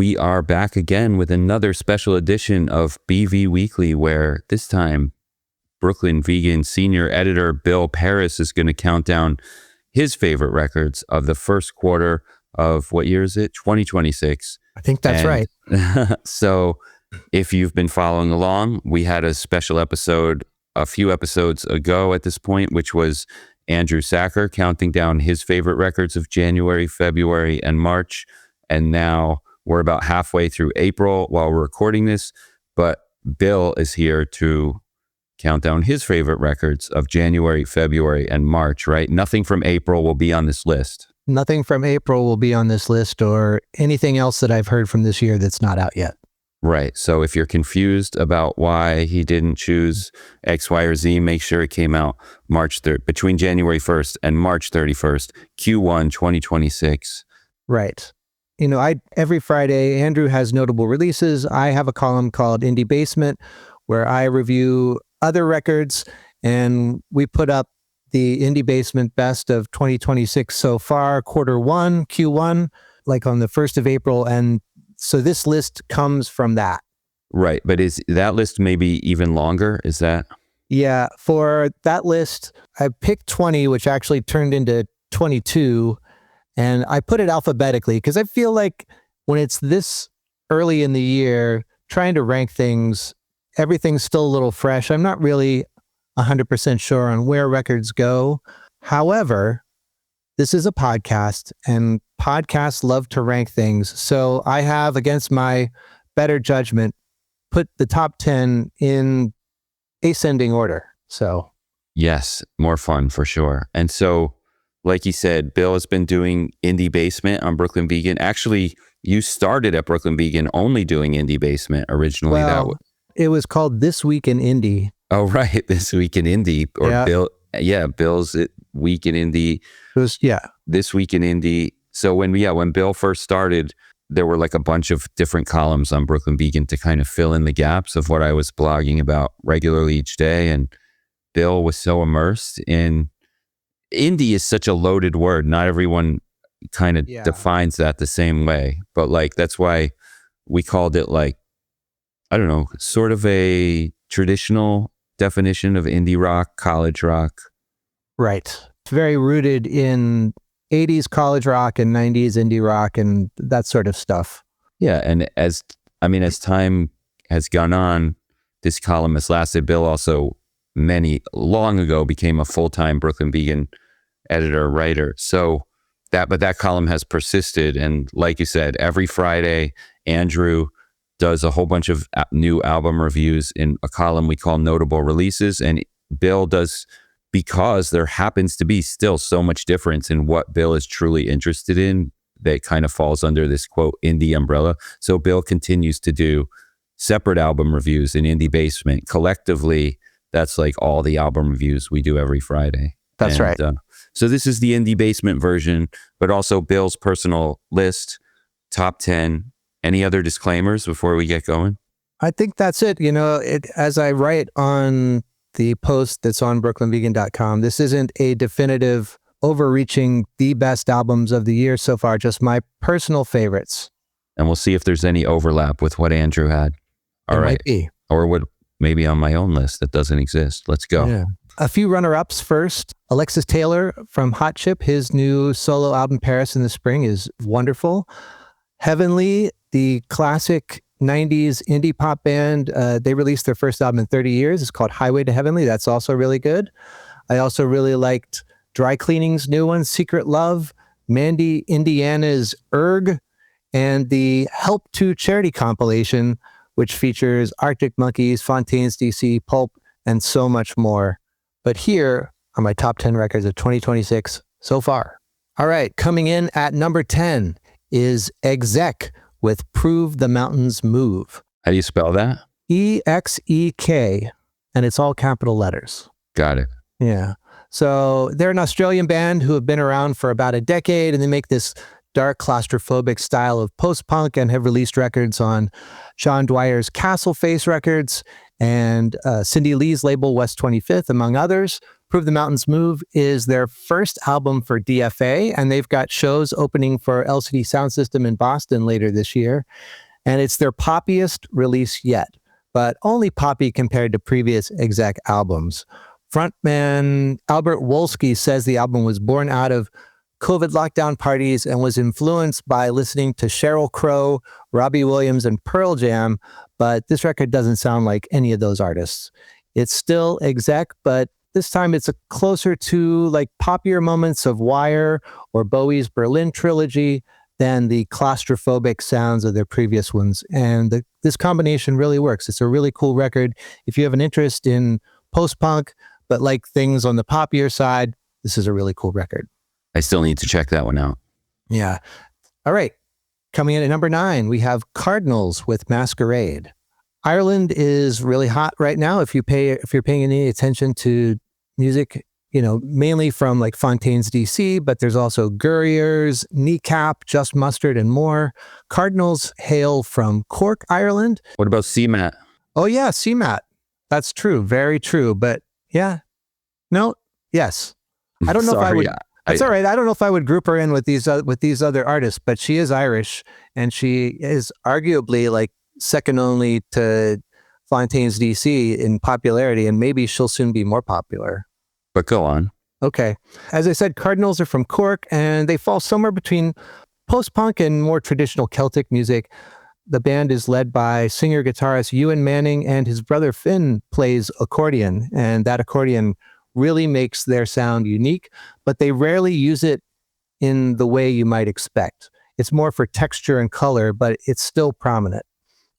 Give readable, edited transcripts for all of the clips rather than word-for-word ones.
We are back again with another special edition of BV Weekly, where this time Brooklyn Vegan senior editor Bill Pearis is going to count down his favorite records of the first quarter of, what year is it? 2026. I think that's right. So if you've been following along, we had a special episode a few episodes ago at this point, which was Andrew Sacher counting down his favorite records of January, February, and March. And now we're about halfway through April while we're recording this, but Bill is here to count down his favorite records of January, February, and March, right? Nothing from April will be on this list. Nothing from April will be on this list or anything else that I've heard from this year that's not out yet. Right. So if you're confused about why he didn't choose X, Y, or Z, make sure it came out between January 1st and March 31st, Q1 2026. Right. You know, every Friday, Andrew has notable releases. I have a column called Indie Basement where I review other records, and we put up the Indie Basement best of 2026 so far, quarter one, Q1, like on the 1st of April. And so this list comes from that. Right. But is that list maybe even longer? Is that? Yeah. For that list, I picked 20, which actually turned into 22. And I put it alphabetically because I feel like when it's this early in the year, trying to rank things, everything's still a little fresh. I'm not really 100% sure on where records go. However, this is a podcast and podcasts love to rank things. So I have, against my better judgment, put the top 10 in ascending order. So yes, more fun for sure. And so, like you said, Bill has been doing Indie Basement on Brooklyn Vegan. Actually, you started at Brooklyn Vegan only doing Indie Basement originally. Well, it was called This Week in Indie. Oh, right. This Week in Indie. Or yeah. Bill's Week in Indie. This Week in Indie. So when Bill first started, there were like a bunch of different columns on Brooklyn Vegan to kind of fill in the gaps of what I was blogging about regularly each day. And Bill was so immersed in indie is such a loaded word. Not everyone kind of defines that the same way. But like, that's why we called it like, I don't know, sort of a traditional definition of indie rock, college rock. Right. It's very rooted in 80s college rock and 90s indie rock and that sort of stuff. Yeah. And as time has gone on, this column has lasted. Bill also long ago became a full-time Brooklyn Vegan editor, writer. So that column has persisted. And like you said, every Friday, Andrew does a whole bunch of new album reviews in a column we call Notable Releases. And Bill does, because there happens to be still so much difference in what Bill is truly interested in that kind of falls under this quote indie umbrella. So Bill continues to do separate album reviews in Indie Basement. Collectively, that's like all the album reviews we do every Friday. That's right. So this is the Indie Basement version, but also Bill's personal list, top 10. Any other disclaimers before we get going? I think that's it. You know, as I write on the post that's on BrooklynVegan.com, this isn't a definitive overreaching the best albums of the year so far, just my personal favorites. And we'll see if there's any overlap with what Andrew had. All right. Might be. Or what maybe on my own list that doesn't exist. Let's go. Yeah. A few runner-ups first. Alexis Taylor from Hot Chip, his new solo album, Paris in the Spring, is wonderful. Heavenly, the classic 90s indie pop band, they released their first album in 30 years. It's called Highway to Heavenly. That's also really good. I also really liked Dry Cleaning's new one, Secret Love, Mandy Indiana's Erg, and the Help to Charity compilation, which features Arctic Monkeys, Fontaines DC, Pulp, and so much more. But here are my top 10 records of 2026 so far. All right, coming in at number 10 is Exec with Prove the Mountains Move. How do you spell that? EXEK, and it's all capital letters. Got it. Yeah. So they're an Australian band who have been around for about a decade, and they make this dark, claustrophobic style of post-punk and have released records on John Dwyer's Castle Face Records and Cindy Lee's label West 25th, among others. Prove the Mountains Move is their first album for DFA, and they've got shows opening for LCD Sound System in Boston later this year. And it's their poppiest release yet, but only poppy compared to previous exec albums. Frontman Albert Wolski says the album was born out of COVID lockdown parties and was influenced by listening to Sheryl Crow, Robbie Williams, and Pearl Jam, but this record doesn't sound like any of those artists. It's still exec, but this time it's closer to like poppier moments of Wire or Bowie's Berlin trilogy than the claustrophobic sounds of their previous ones. And this combination really works. It's a really cool record. If you have an interest in post-punk, but like things on the poppier side, this is a really cool record. I still need to check that one out. Yeah. All right. Coming in at number 9, we have Cardinals with Masquerade. Ireland is really hot right now. If you're paying any attention to music, mainly from like Fontaines DC, but there's also Gurriers, Kneecap, Just Mustard, and more. Cardinals hail from Cork, Ireland. What about CMAT? Oh yeah, CMAT. That's true. Very true. But yeah. No. Yes. I don't know if I would. That's all right. I don't know if I would group her in with these other artists, but she is Irish, and she is arguably like second only to Fontaines DC in popularity, and maybe she'll soon be more popular. But go on. Okay. As I said, Cardinals are from Cork, and they fall somewhere between post-punk and more traditional Celtic music. The band is led by singer-guitarist Ewan Manning, and his brother Finn plays accordion, and that accordion really makes their sound unique, but they rarely use it in the way you might expect. It's more for texture and color, but it's still prominent.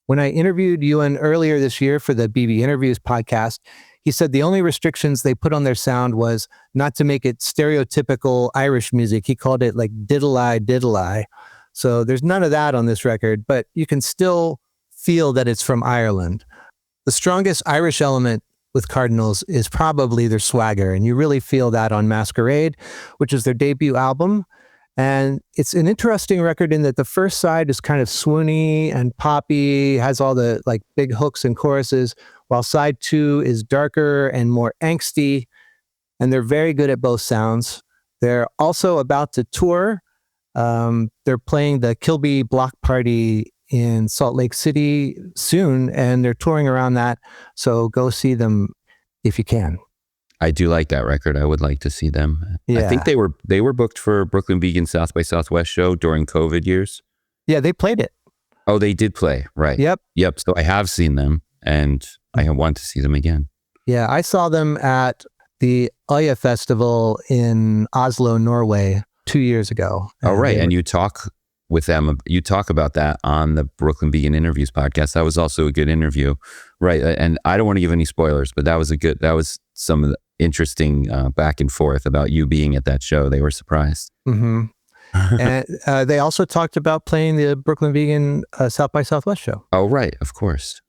When I interviewed Ewan earlier this year for the BB Interviews podcast, he said the only restrictions they put on their sound was not to make it stereotypical Irish music. He called it like diddle-eye, diddle-eye. So there's none of that on this record, but you can still feel that it's from Ireland. The strongest Irish element with Cardinals is probably their swagger, and you really feel that on Masquerade, which is their debut album. And it's an interesting record in that the first side is kind of swoony and poppy, has all the like big hooks and choruses, while side 2 is darker and more angsty, and they're very good at both sounds. They're also about to tour. They're playing the Kilby Block Party in Salt Lake City soon, and they're touring around that. So go see them if you can. I do like that record. I would like to see them. Yeah. I think they were booked for Brooklyn Vegan South by Southwest show during COVID years. Yeah, they played it. Oh, they did play. Right. Yep. So I have seen them, and I want to see them again. Yeah, I saw them at the Øya Festival in Oslo, Norway 2 years ago. Oh, right. And you talk with them. You talk about that on the Brooklyn Vegan Interviews podcast. That was also a good interview. Right. And I don't want to give any spoilers, but that was some of the interesting back and forth about you being at that show. They were surprised. Mm-hmm. And they also talked about playing the Brooklyn Vegan South by Southwest show. Oh, right. Of course.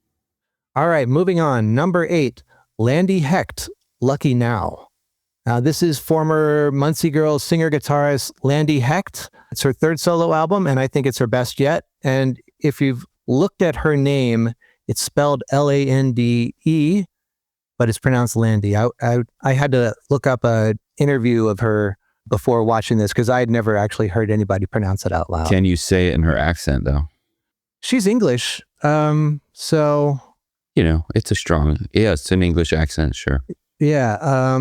All right. Moving on. Number 8, Landy Hecht, Lucky Now. Now, this is former Muncie Girls singer-guitarist Landy Hecht. It's her third solo album, and I think it's her best yet. And if you've looked at her name, it's spelled Lande, but it's pronounced Landy. I had to look up an interview of her before watching this because I had never actually heard anybody pronounce it out loud. Can you say it in her accent, though? She's English, so... it's an English accent, sure. Yeah.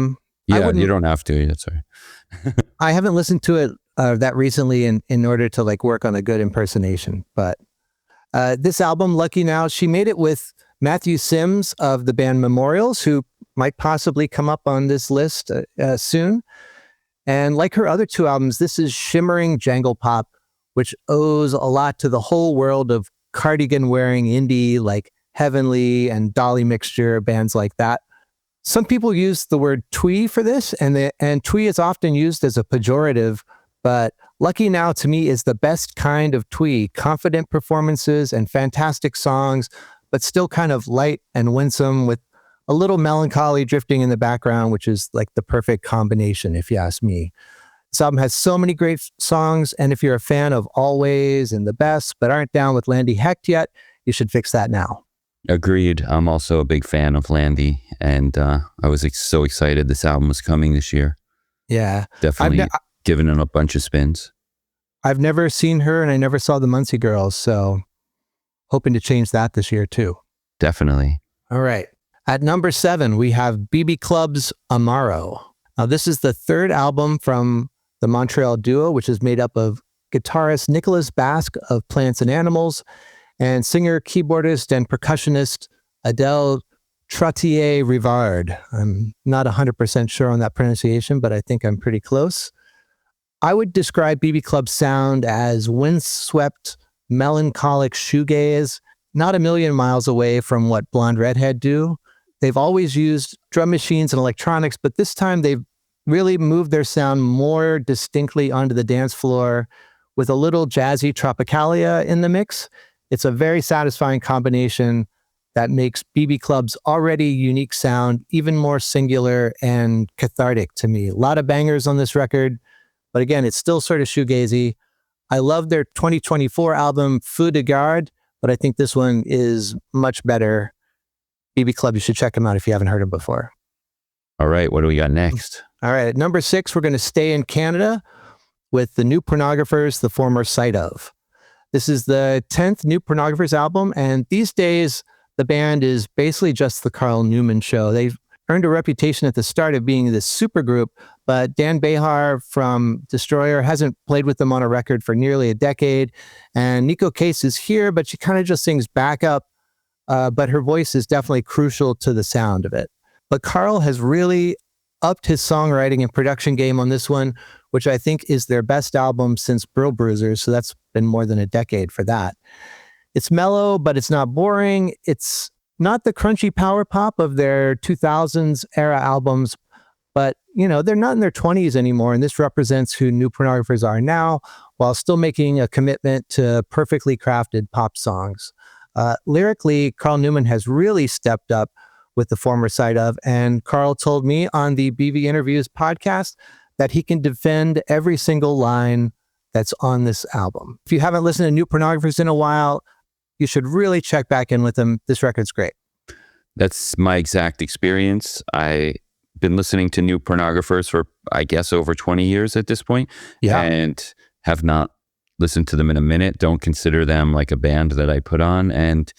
Yeah, you don't have to. That's all right. I haven't listened to it that recently in order to like work on a good impersonation. But this album, Lucky Now, she made it with Matthew Sims of the band Memorials, who might possibly come up on this list soon. And like her other 2 albums, this is shimmering jangle pop, which owes a lot to the whole world of cardigan-wearing indie like Heavenly and Dolly Mixture, bands like that. Some people use the word twee for this, and twee is often used as a pejorative, but Lucky Now to me is the best kind of twee. Confident performances and fantastic songs, but still kind of light and winsome with a little melancholy drifting in the background, which is like the perfect combination, if you ask me. This album has so many great songs, and if you're a fan of Always and The Best, but aren't down with Landy Hecht yet, you should fix that now. Agreed. I'm also a big fan of Landy, and I was so excited this album was coming this year. Yeah. Definitely giving it a bunch of spins. I've never seen her, and I never saw the Muncie Girls, so hoping to change that this year too. Definitely. All right. At number 7, we have BB Club's Amaro. Now, this is the third album from the Montreal duo, which is made up of guitarist Nicholas Basque of Plants and Animals and singer, keyboardist, and percussionist Adele Trottier-Rivard. I'm not 100% sure on that pronunciation, but I think I'm pretty close. I would describe BB Club's sound as windswept, melancholic shoegaze, not a million miles away from what Blonde Redhead do. They've always used drum machines and electronics, but this time they've really moved their sound more distinctly onto the dance floor with a little jazzy tropicalia in the mix. It's a very satisfying combination that makes BB Club's already unique sound even more singular and cathartic to me. A lot of bangers on this record, but again, it's still sort of shoegazy. I love their 2024 album, Feu de Garde, but I think this one is much better. BB Club, you should check them out if you haven't heard them before. All right, what do we got next? All right, at number 6, we're going to stay in Canada with the New Pornographers, The Former Sight Of. This is the 10th New Pornographers album, and these days, the band is basically just the Carl Newman show. They've earned a reputation at the start of being this supergroup, but Dan Behar from Destroyer hasn't played with them on a record for nearly a decade, and Nico Case is here, but she kind of just sings backup, but her voice is definitely crucial to the sound of it. But Carl has really upped his songwriting and production game on this one, which I think is their best album since Brill Bruisers, so that's been more than a decade for that. It's mellow, but it's not boring. It's not the crunchy power pop of their 2000s era albums, but, you know, they're not in their 20s anymore, and this represents who New Pornographers are now, while still making a commitment to perfectly crafted pop songs. Lyrically, Carl Newman has really stepped up with The Former Sight Of, and Carl told me on the BV Interviews podcast that he can defend every single line that's on this album. If you haven't listened to New Pornographers in a while, you should really check back in with them. This record's great. That's my exact experience. I've been listening to New Pornographers for, I guess, over 20 years at this point, and have not listened to them in a minute. Don't consider them like a band that I put on. And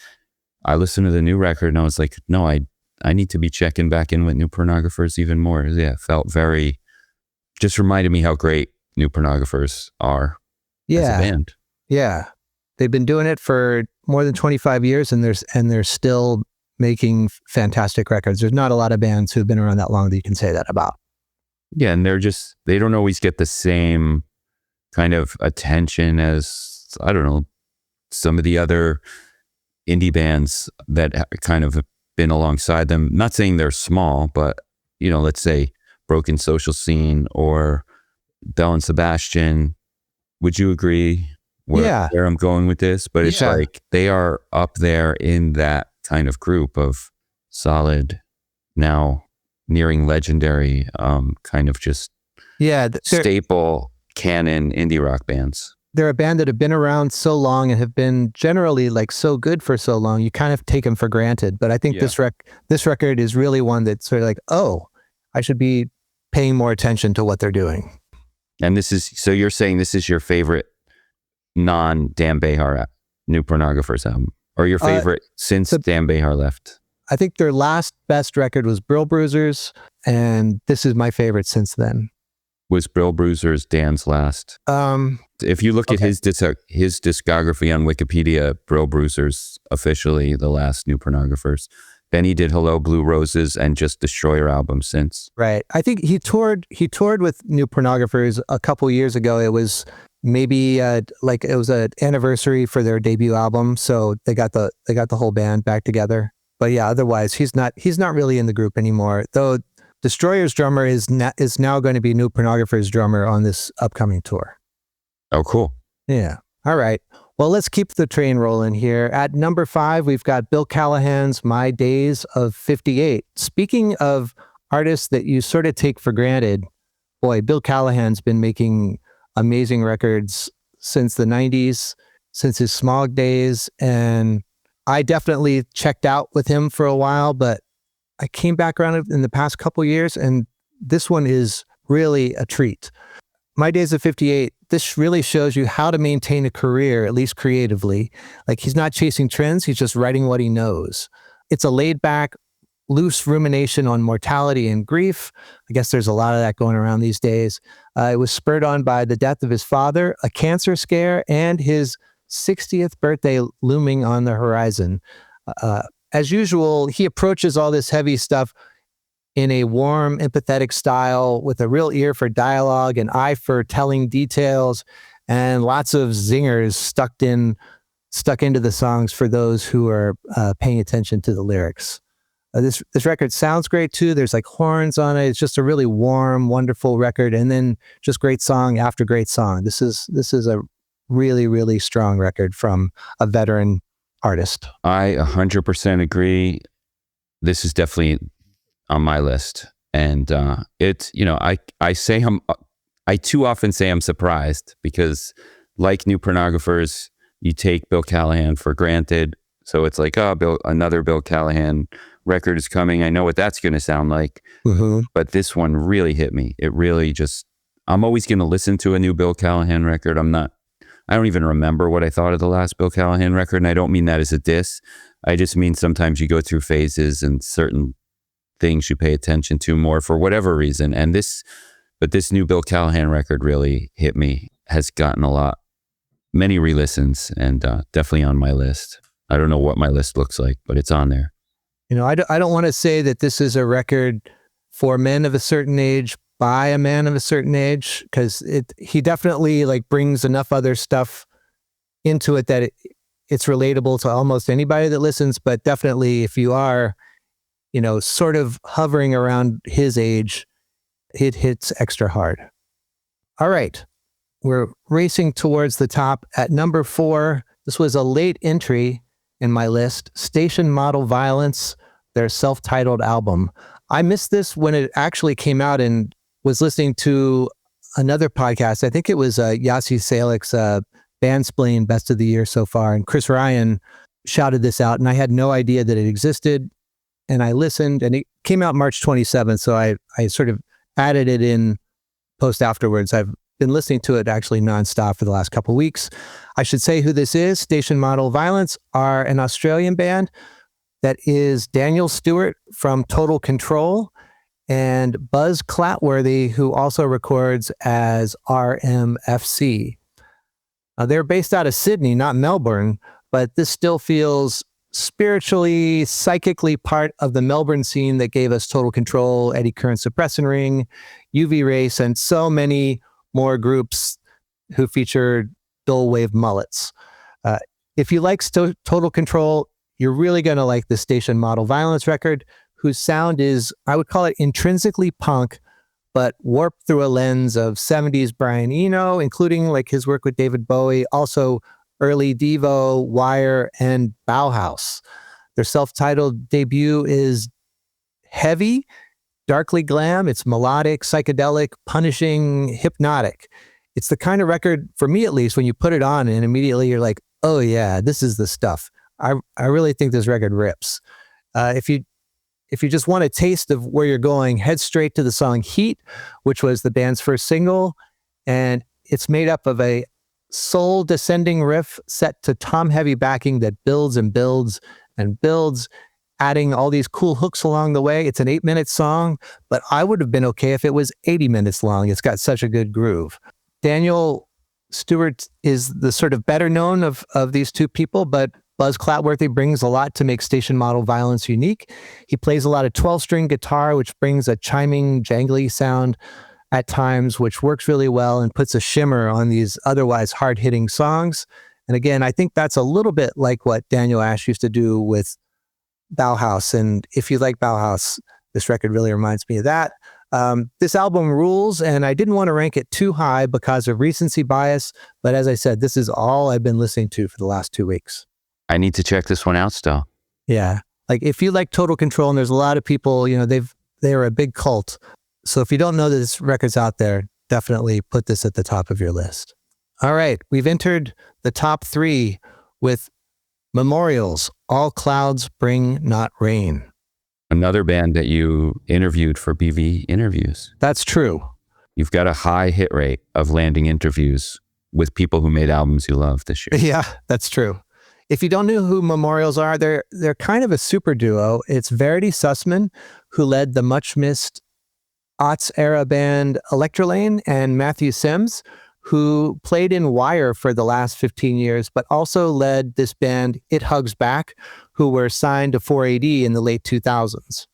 I listened to the new record and I was like, no, I need to be checking back in with New Pornographers even more. Yeah, it felt just reminded me how great New Pornographers are as a band. Yeah. They've been doing it for more than 25 years and they're still making fantastic records. There's not a lot of bands who've been around that long that you can say that about. Yeah, and they don't always get the same kind of attention as, I don't know, some of the other indie bands that kind of have been alongside them. Not saying they're small, but, you know, let's say Broken Social Scene or Belle and Sebastian. Would you agree where I'm going with this? But it's like they are up there in that kind of group of solid, now nearing legendary, kind of just staple canon indie rock bands. They're a band that have been around so long and have been generally like so good for so long, you kind of take them for granted. But I think this record is really one that's sort of like, oh, I should be paying more attention to what they're doing. And so you're saying this is your favorite non-Dan Behar New Pornographers album, or your favorite since Dan Behar left? I think their last best record was Brill Bruisers, and this is my favorite since then. Was Brill Bruisers Dan's last? If you look at his discography on Wikipedia, Brill Bruisers officially the last New Pornographers. Then he did Hello Blue Roses and just Destroyer album since. Right. I think he toured with New Pornographers a couple years ago. It was maybe it was an anniversary for their debut album, so they got the whole band back together. But yeah, otherwise he's not really in the group anymore. Though Destroyer's drummer is now going to be New Pornographers drummer on this upcoming tour. Oh, cool. Yeah. All right. Well, let's keep the train rolling here. At number 5, we've got Bill Callahan's My Days of 58. Speaking of artists that you sort of take for granted, boy, Bill Callahan's been making amazing records since the 90s, since his Smog days. And I definitely checked out with him for a while, but I came back around in the past couple years, and this one is really a treat. My Days of 58, this really shows you how to maintain a career, at least creatively. Like, he's not chasing trends, he's just writing what he knows. It's a laid back, loose rumination on mortality and grief. I guess there's a lot of that going around these days. It was spurred on by the death of his father, a cancer scare, and his 60th birthday looming on the horizon. As usual, he approaches all this heavy stuff in a warm, empathetic style with a real ear for dialogue, an eye for telling details, and lots of zingers stuck into the songs for those who are paying attention to the lyrics. This record sounds great too. There's like horns on it. It's just a really warm, wonderful record, and then just great song after great song. This is a really, really strong record from a veteran artist. I 100% agree. This is definitely on my list, and it's, I too often say I'm surprised because, like New Pornographers, you take Bill Callahan for granted. So it's like, oh, another Bill Callahan record is coming. I know what that's going to sound like. Mm-hmm. But this one really hit me. It really I'm always going to listen to a new Bill Callahan record. I don't even remember what I thought of the last Bill Callahan record. And I don't mean that as a diss. I just mean sometimes you go through phases and certain things you pay attention to more for whatever reason. But this new Bill Callahan record really hit me, has gotten many re-listens, and definitely on my list. I don't know what my list looks like, but it's on there. I don't want to say that this is a record for men of a certain age by a man of a certain age, because he definitely like brings enough other stuff into it that it's relatable to almost anybody that listens. But definitely, if you are, sort of hovering around his age, it hits extra hard. All right, we're racing towards the top. At number 4, this was a late entry in my list, Station Model Violence, their self-titled album. I missed this when it actually came out and was listening to another podcast. I think it was Yossi Salik's Bandsplain Best of the Year so far, and Chris Ryan shouted this out, and I had no idea that it existed. And I listened, and it came out March 27th, so I sort of added it in post afterwards. I've been listening to it actually nonstop for the last couple of weeks. I should say who this is. Station Model Violence are an Australian band that is Daniel Stewart from Total Control and Buzz Clatworthy, who also records as RMFC. They're based out of Sydney, not Melbourne, but this still feels spiritually, psychically part of the Melbourne scene that gave us Total Control, Eddie Current Suppressing Ring, UV Race, and so many more groups who featured dull wave mullets. If you like Total Control, you're really going to like the Station Model Violence record, whose sound is, I would call it intrinsically punk, but warped through a lens of 70s Brian Eno, including like his work with David Bowie, also early Devo, Wire, and Bauhaus. Their self-titled debut is heavy, darkly glam. It's melodic, psychedelic, punishing, hypnotic. It's the kind of record, for me at least, when you put it on and immediately you're like, oh yeah, this is the stuff. I really think this record rips. If you just want a taste of where you're going, head straight to the song Heat, which was the band's first single. And it's made up of a soul descending riff set to tom heavy backing that builds and builds and builds, adding all these cool hooks along the way. It's an 8-minute song, but I would have been okay if it was 80 minutes long. It's got such a good groove. Daniel Stewart is the sort of better known of these two people, but Buzz Clatworthy brings a lot to make Station Model Violence unique. He plays a lot of 12-string guitar, which brings a chiming, jangly sound at times, which works really well and puts a shimmer on these otherwise hard-hitting songs. And again, I think that's a little bit like what Daniel Ash used to do with Bauhaus. And if you like Bauhaus, this record really reminds me of that. This album rules, and I didn't want to rank it too high because of recency bias. But as I said, this is all I've been listening to for the last 2 weeks. I need to check this one out still. Yeah. Like if you like Total Control, and there's a lot of people, they're a big cult. So if you don't know that this record's out there, definitely put this at the top of your list. All right. We've entered the top 3 with Memorials, All Clouds Bring Not Rain. Another band that you interviewed for BV Interviews. That's true. You've got a high hit rate of landing interviews with people who made albums you love this year. Yeah, that's true. If you don't know who Memorials are, they're kind of a super duo. It's Verity Sussman, who led the much-missed aughts-era band Electrolane, and Matthew Sims, who played in Wire for the last 15 years, but also led this band It Hugs Back, who were signed to 4AD in the late 2000s.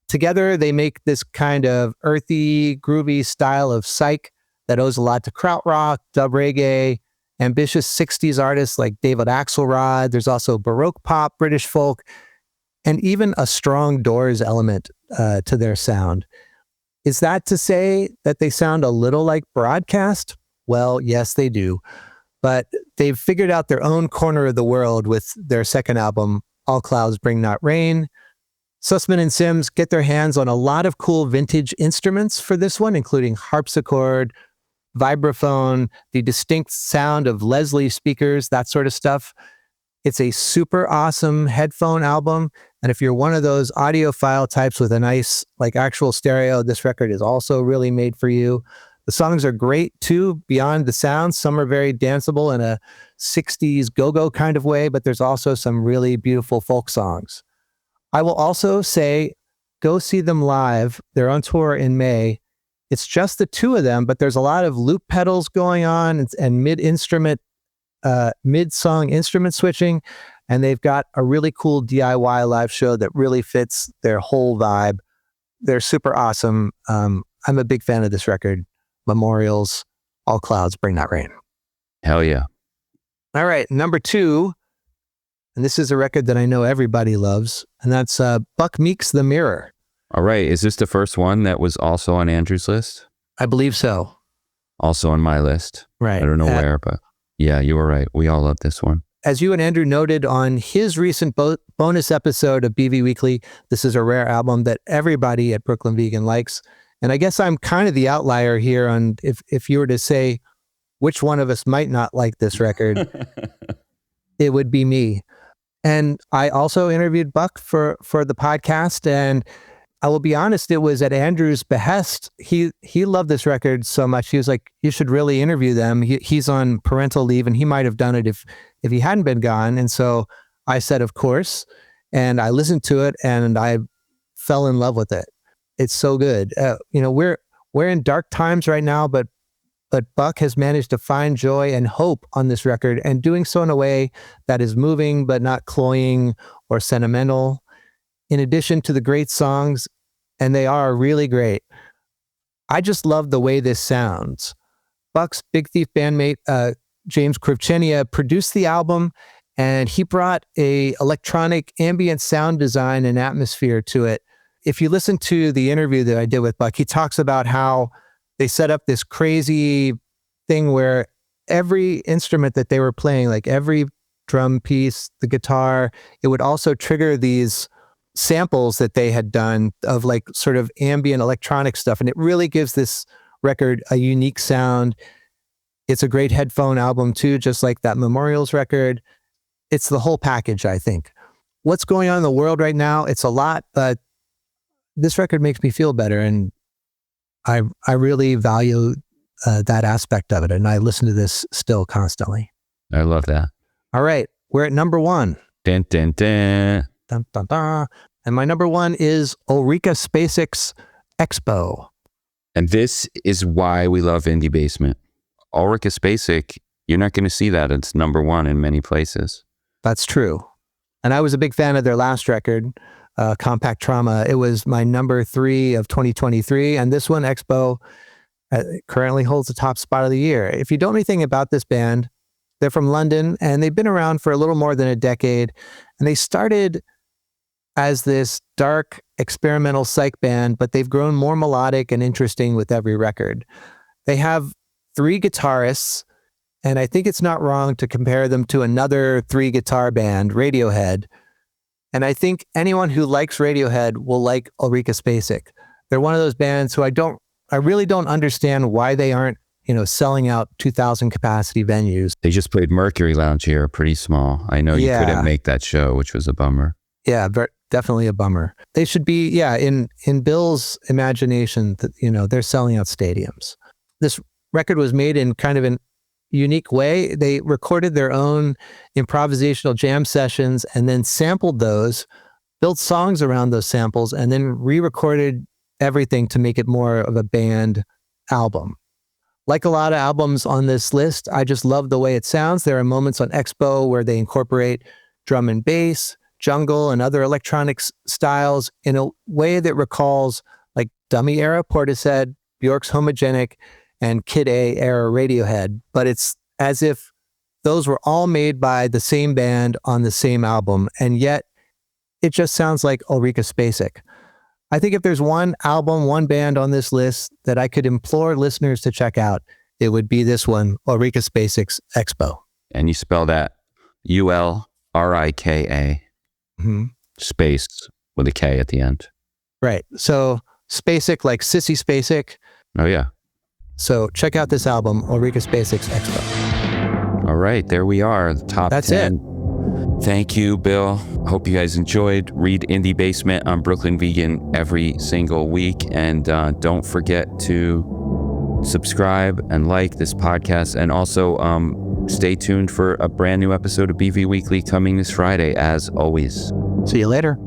Together, they make this kind of earthy, groovy style of psych that owes a lot to krautrock, dub reggae, ambitious 60s artists like David Axelrod. There's also Baroque pop, British folk, and even a strong Doors element to their sound. Is that to say that they sound a little like Broadcast? Well, yes, they do. But they've figured out their own corner of the world with their second album, All Clouds Bring Not Rain. Sussman and Sims get their hands on a lot of cool vintage instruments for this one, including harpsichord, vibraphone, the distinct sound of Leslie speakers, that sort of stuff. It's a super awesome headphone album. And if you're one of those audiophile types with a nice, like, actual stereo, this record is also really made for you. The songs are great too, beyond the sounds. Some are very danceable in a 60s go-go kind of way, but there's also some really beautiful folk songs. I will also say, go see them live. They're on tour in May. It's just the two of them, but there's a lot of loop pedals going on and mid-song instrument switching. And they've got a really cool DIY live show that really fits their whole vibe. They're super awesome. I'm a big fan of this record. Memorials, All Clouds Bring Not Rain. Hell yeah. All right, number 2. And this is a record that I know everybody loves. And that's Buck Meek's The Mirror. All right. Is this the first one that was also on Andrew's list? I believe so. Also on my list. Right. I don't know where, but yeah, you were right. We all love this one. As you and Andrew noted on his recent bonus episode of BV Weekly, this is a rare album that everybody at Brooklyn Vegan likes. And I guess I'm kind of the outlier here on if you were to say which one of us might not like this record, it would be me. And I also interviewed Buck for the podcast, and I will be honest, it was at Andrew's behest. He loved this record so much. He was like, you should really interview them. He's on parental leave, and he might have done it if he hadn't been gone. And so I said, of course. And I listened to it, and I fell in love with it. It's so good. We're in dark times right now, but Buck has managed to find joy and hope on this record, and doing so in a way that is moving but not cloying or sentimental. In addition to the great songs, and they are really great, I just love the way this sounds. Buck's Big Thief bandmate, James Krivchenia, produced the album, and he brought a electronic ambient sound design and atmosphere to it. If you listen to the interview that I did with Buck, he talks about how they set up this crazy thing where every instrument that they were playing, like every drum piece, the guitar, it would also trigger these samples that they had done of like sort of ambient electronic stuff. And it really gives this record a unique sound. It's a great headphone album too, just like that Memorials record. It's the whole package, I think. What's going on in the world right now? It's a lot, but this record makes me feel better. And I really value that aspect of it. And I listen to this still constantly. I love that. All right. We're at number 1. Dun, dun, dun. Dun, dun, dun. And my number 1 is Ulrika Spacek's Expo. And this is why we love Indie Basement. Ulrika Spacek, you're not going to see that. It's number 1 in many places. That's true. And I was a big fan of their last record, Compact Trauma. It was my number 3 of 2023. And this one, Expo, currently holds the top spot of the year. If you don't know anything about this band, they're from London, and they've been around for a little more than a decade. And they started as this dark experimental psych band, but they've grown more melodic and interesting with every record. They have 3 guitarists, and I think it's not wrong to compare them to another 3-guitar band, Radiohead. And I think anyone who likes Radiohead will like Ulrika Spacek. They're one of those bands who I really don't understand why they aren't selling out 2,000 capacity venues. They just played Mercury Lounge here, pretty small. I know you couldn't make that show, which was a bummer. Yeah, definitely a bummer. They should be, in Bill's imagination, that they're selling out stadiums. This record was made in kind of an unique way. They recorded their own improvisational jam sessions and then sampled those, built songs around those samples, and then re-recorded everything to make it more of a band album. Like a lot of albums on this list, I just love the way it sounds. There are moments on Expo where they incorporate drum and bass, jungle, and other electronic styles in a way that recalls like Dummy era Portishead, Bjork's Homogenic, and Kid A era Radiohead. But it's as if those were all made by the same band on the same album, and yet it just sounds like Ulrika Spacek. I think if there's one album, one band on this list that I could implore listeners to check out, it would be this one, Ulrika Spacek's Expo. And you spell that Ulrika, space with a K at the end. Right. So Spacek, like Sissy Spacek. Oh, yeah. So check out this album, Ulrika Spacek's Expo. All right. There we are. The top 10. That's it. Thank you, Bill. Hope you guys enjoyed. Read Indie Basement on Brooklyn Vegan every single week. And don't forget to subscribe and like this podcast. And also stay tuned for a brand new episode of BV Weekly coming this Friday, as always. See you later.